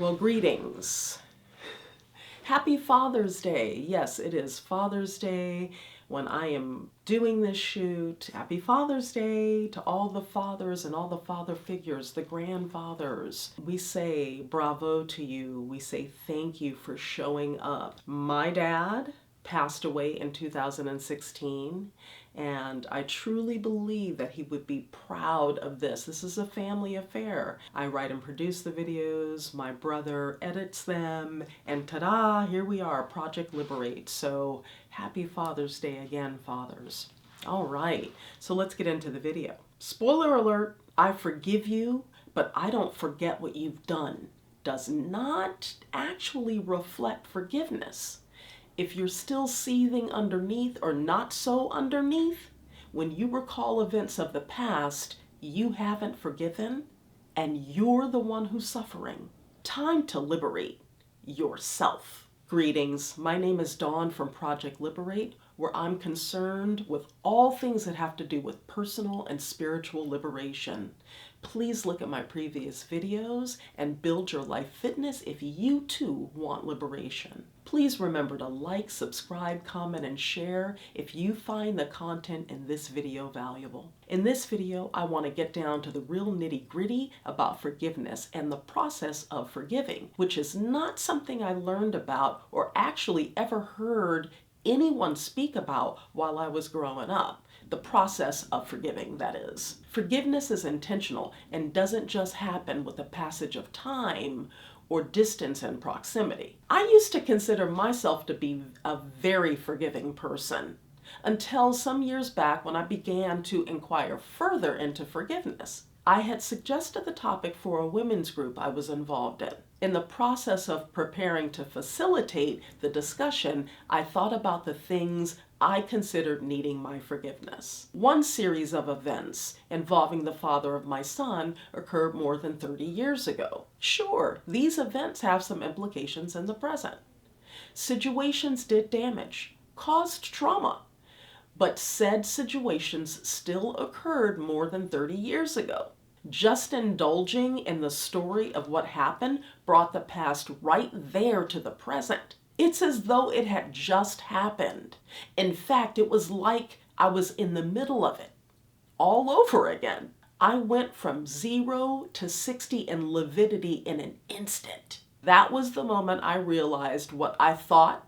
Well, greetings. Happy Father's Day. Yes, it is Father's Day when I am doing this shoot. Happy Father's Day to all the fathers and all the father figures, the grandfathers. We say bravo to you. We say thank you for showing up. My dad passed away in 2016, and I truly believe that he would be proud of this. This is a family affair. I write and produce the videos, my brother edits them, and ta-da, here we are, Project Liberate. So happy Father's Day again, fathers. All right, so let's get into the video. Spoiler alert, I forgive you, but I don't forget what you've done. Does not actually reflect forgiveness. If you're still seething underneath or not so underneath, when you recall events of the past, you haven't forgiven and you're the one who's suffering. Time to liberate yourself. Greetings, my name is Dawn from Project Liberate, where I'm concerned with all things that have to do with personal and spiritual liberation. Please look at my previous videos and build your life fitness if you too want liberation. Please remember to like, subscribe, comment, and share if you find the content in this video valuable. In this video, I want to get down to the real nitty-gritty about forgiveness and the process of forgiving, which is not something I learned about or actually ever heard anyone speak about while I was growing up. The process of forgiving, that is. Forgiveness is intentional and doesn't just happen with the passage of time or distance and proximity. I used to consider myself to be a very forgiving person until some years back when I began to inquire further into forgiveness. I had suggested the topic for a women's group I was involved in. In the process of preparing to facilitate the discussion, I thought about the things I considered needing my forgiveness. One series of events involving the father of my son occurred more than 30 years ago. Sure, these events have some implications in the present. Situations did damage, caused trauma, but said situations still occurred more than 30 years ago. Just indulging in the story of what happened brought the past right there to the present. It's as though it had just happened. In fact, it was like I was in the middle of it, all over again. I went from 0 to 60 in lividity in an instant. That was the moment I realized what I thought,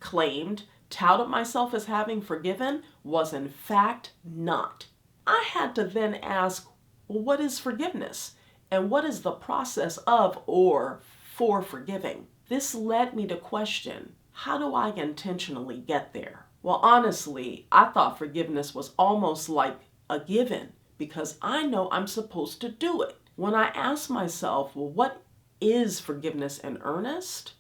claimed, touted myself as having forgiven was in fact not. I had to then ask, well, what is forgiveness? And what is the process of or for forgiving? This led me to question, how do I intentionally get there? Well, honestly, I thought forgiveness was almost like a given because I know I'm supposed to do it. When I asked myself, well, what is forgiveness in earnest?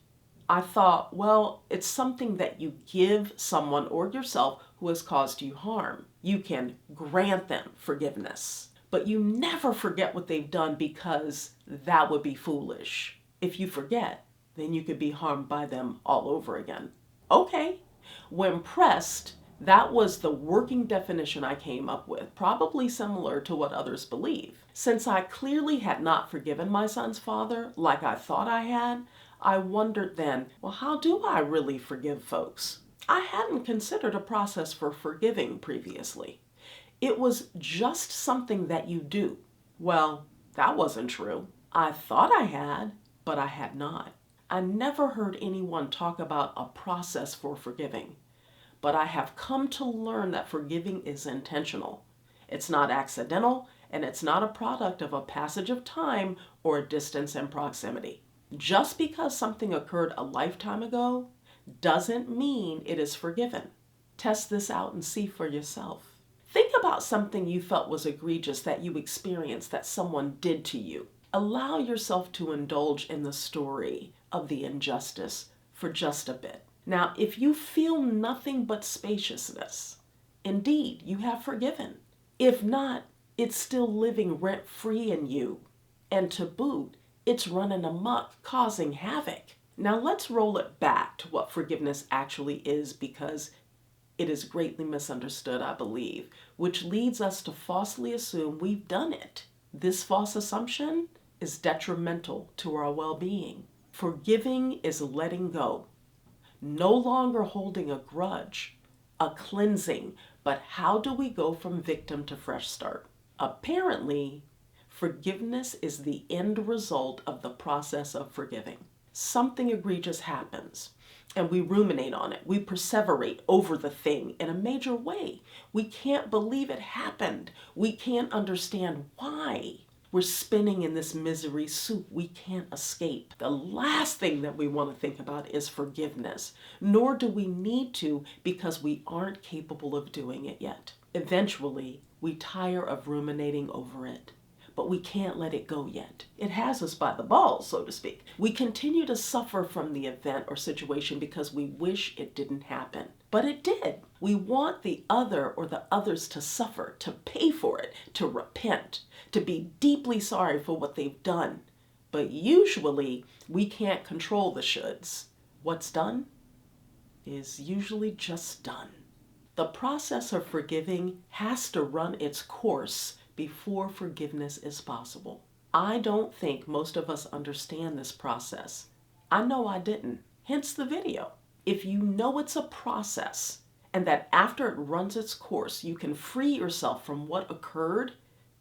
I thought, well, it's something that you give someone or yourself who has caused you harm. You can grant them forgiveness, but you never forget what they've done because that would be foolish. If you forget, then you could be harmed by them all over again. Okay, when pressed, that was the working definition I came up with, probably similar to what others believe. Since I clearly had not forgiven my son's father like I thought I had, I wondered then, well, how do I really forgive folks? I hadn't considered a process for forgiving previously. It was just something that you do. Well, that wasn't true. I thought I had, but I had not. I never heard anyone talk about a process for forgiving, but I have come to learn that forgiving is intentional. It's not accidental, and it's not a product of a passage of time or a distance and proximity. Just because something occurred a lifetime ago doesn't mean it is forgiven. Test this out and see for yourself. Think about something you felt was egregious that you experienced that someone did to you. Allow yourself to indulge in the story of the injustice for just a bit. Now, if you feel nothing but spaciousness, indeed, you have forgiven. If not, it's still living rent-free in you. And to boot, it's running amok, causing havoc. Now let's roll it back to what forgiveness actually is, because it is greatly misunderstood, I believe, which leads us to falsely assume we've done it. This false assumption is detrimental to our well-being. Forgiving is letting go, no longer holding a grudge, a cleansing. But how do we go from victim to fresh start? Apparently, forgiveness is the end result of the process of forgiving. Something egregious happens, and we ruminate on it. We perseverate over the thing in a major way. We can't believe it happened. We can't understand why. We're spinning in this misery soup we can't escape. The last thing that we want to think about is forgiveness, nor do we need to, because we aren't capable of doing it yet. Eventually, we tire of ruminating over it, but we can't let it go yet. It has us by the balls, so to speak. We continue to suffer from the event or situation because we wish it didn't happen. But it did. We want the other or the others to suffer, to pay for it, to repent, to be deeply sorry for what they've done. But usually, we can't control the shoulds. What's done is usually just done. The process of forgiving has to run its course before forgiveness is possible. I don't think most of us understand this process. I know I didn't, hence the video. If you know it's a process and that after it runs its course, you can free yourself from what occurred,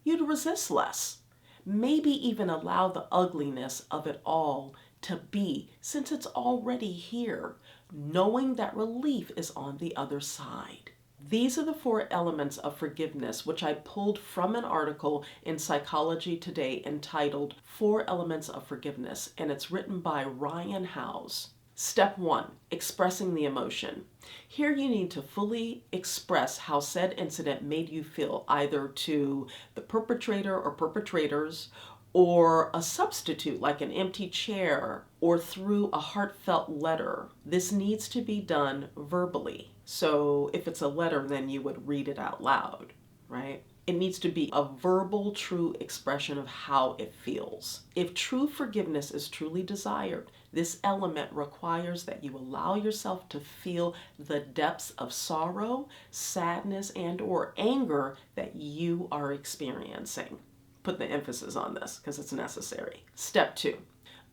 you'd resist less. Maybe even allow the ugliness of it all to be, since it's already here, knowing that relief is on the other side. These are the 4 elements of forgiveness, which I pulled from an article in Psychology Today entitled 4 Elements of Forgiveness, and it's written by Ryan Howes. Step 1, expressing the emotion. Here you need to fully express how said incident made you feel, either to the perpetrator or perpetrators, or a substitute like an empty chair, or through a heartfelt letter. This needs to be done verbally. So if it's a letter, then you would read it out loud, right? It needs to be a verbal, true expression of how it feels. If true forgiveness is truly desired, this element requires that you allow yourself to feel the depths of sorrow, sadness, and/or anger that you are experiencing. Put the emphasis on this because it's necessary. Step 2,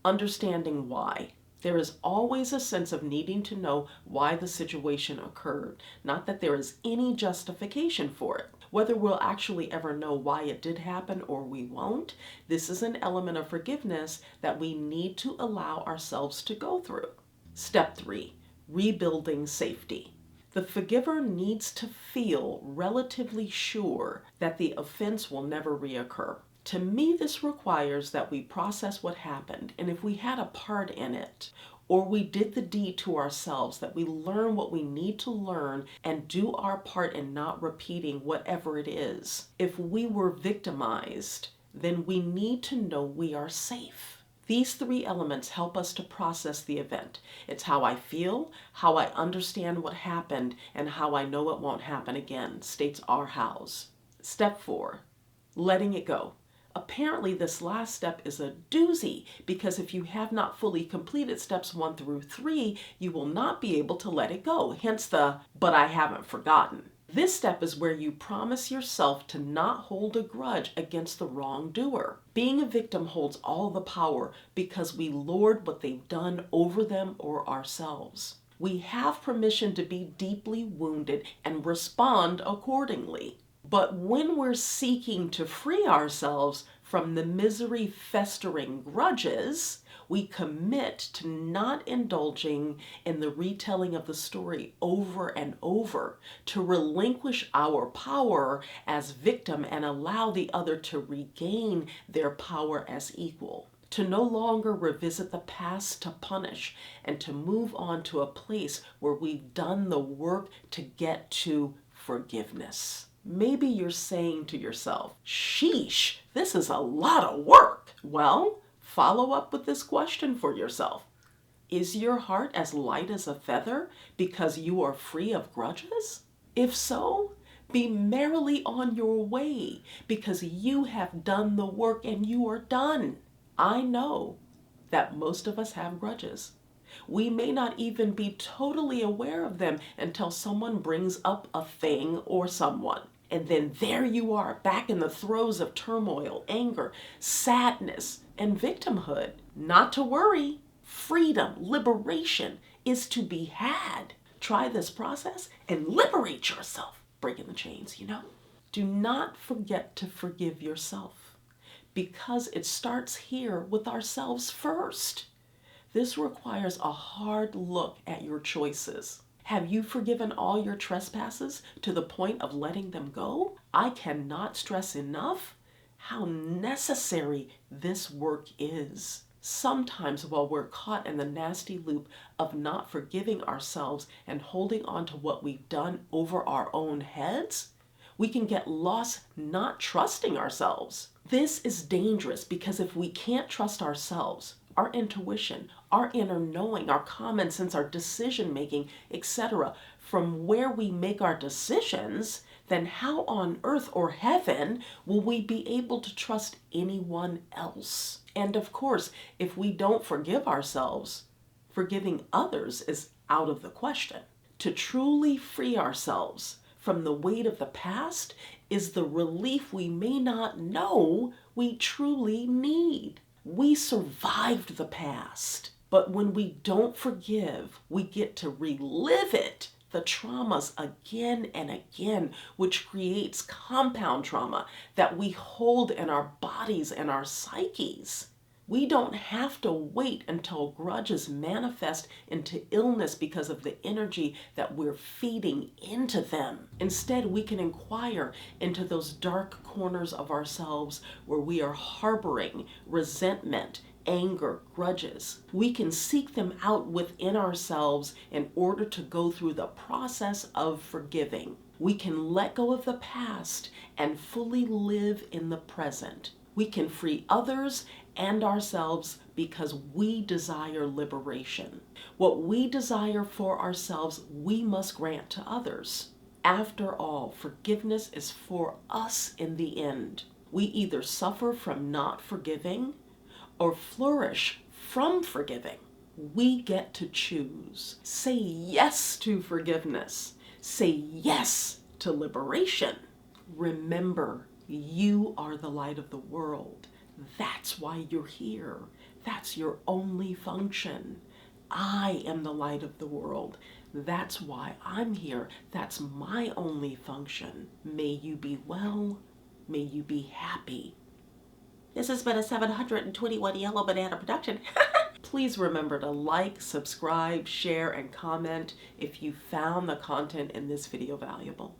understanding why. There is always a sense of needing to know why the situation occurred, not that there is any justification for it. Whether we'll actually ever know why it did happen or we won't, this is an element of forgiveness that we need to allow ourselves to go through. Step 3, rebuilding safety. The forgiver needs to feel relatively sure that the offense will never reoccur. To me, this requires that we process what happened, and if we had a part in it, or we did the deed to ourselves, that we learn what we need to learn and do our part in not repeating whatever it is. If we were victimized, then we need to know we are safe. These 3 elements help us to process the event. It's how I feel, how I understand what happened, and how I know it won't happen again, states R. Howes. Step 4, letting it go. Apparently, this last step is a doozy, because if you have not fully completed steps 1 through 3, you will not be able to let it go. Hence the, but I haven't forgotten. This step is where you promise yourself to not hold a grudge against the wrongdoer. Being a victim holds all the power because we lord what they've done over them or ourselves. We have permission to be deeply wounded and respond accordingly. But when we're seeking to free ourselves from the misery festering grudges, we commit to not indulging in the retelling of the story over and over, to relinquish our power as victim and allow the other to regain their power as equal, to no longer revisit the past to punish, and to move on to a place where we've done the work to get to forgiveness. Maybe you're saying to yourself, sheesh, this is a lot of work. Well, follow up with this question for yourself. Is your heart as light as a feather because you are free of grudges? If so, be merrily on your way because you have done the work and you are done. I know that most of us have grudges. We may not even be totally aware of them until someone brings up a thing or someone. And then there you are, back in the throes of turmoil, anger, sadness, and victimhood. Not to worry. freedom, liberation is to be had. Try this process and liberate yourself, breaking the chains, Do not forget to forgive yourself, because it starts here with ourselves first. This requires a hard look at your choices. Have you forgiven all your trespasses to the point of letting them go? I cannot stress enough how necessary this work is. Sometimes while we're caught in the nasty loop of not forgiving ourselves and holding on to what we've done over our own heads, we can get lost not trusting ourselves. This is dangerous because if we can't trust ourselves, our intuition, our inner knowing, our common sense, our decision making, etc., from where we make our decisions, then how on earth or heaven will we be able to trust anyone else? And of course, if we don't forgive ourselves, forgiving others is out of the question. To truly free ourselves from the weight of the past is the relief we may not know we truly need. We survived the past, but when we don't forgive, we get to relive it, the traumas again and again, which creates compound trauma that we hold in our bodies and our psyches. We don't have to wait until grudges manifest into illness because of the energy that we're feeding into them. Instead, we can inquire into those dark corners of ourselves where we are harboring resentment, anger, grudges. We can seek them out within ourselves in order to go through the process of forgiving. We can let go of the past and fully live in the present. We can free others and ourselves because we desire liberation. What we desire for ourselves, we must grant to others. After all, forgiveness is for us in the end. We either suffer from not forgiving or flourish from forgiving. We get to choose. Say yes to forgiveness. Say yes to liberation. Remember, you are the light of the world. That's why you're here. That's your only function. I am the light of the world. That's why I'm here. That's my only function. May you be well. May you be happy. This has been a 721 Yellow Banana production. Please remember to like, subscribe, share, and comment if you found the content in this video valuable.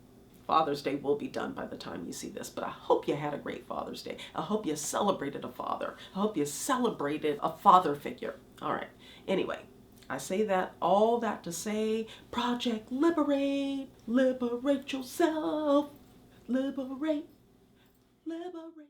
Father's Day will be done by the time you see this, but I hope you had a great Father's Day. I hope you celebrated a father. I hope you celebrated a father figure. All right. Anyway, I say that, all that to say, Project Liberate, liberate yourself, liberate, liberate.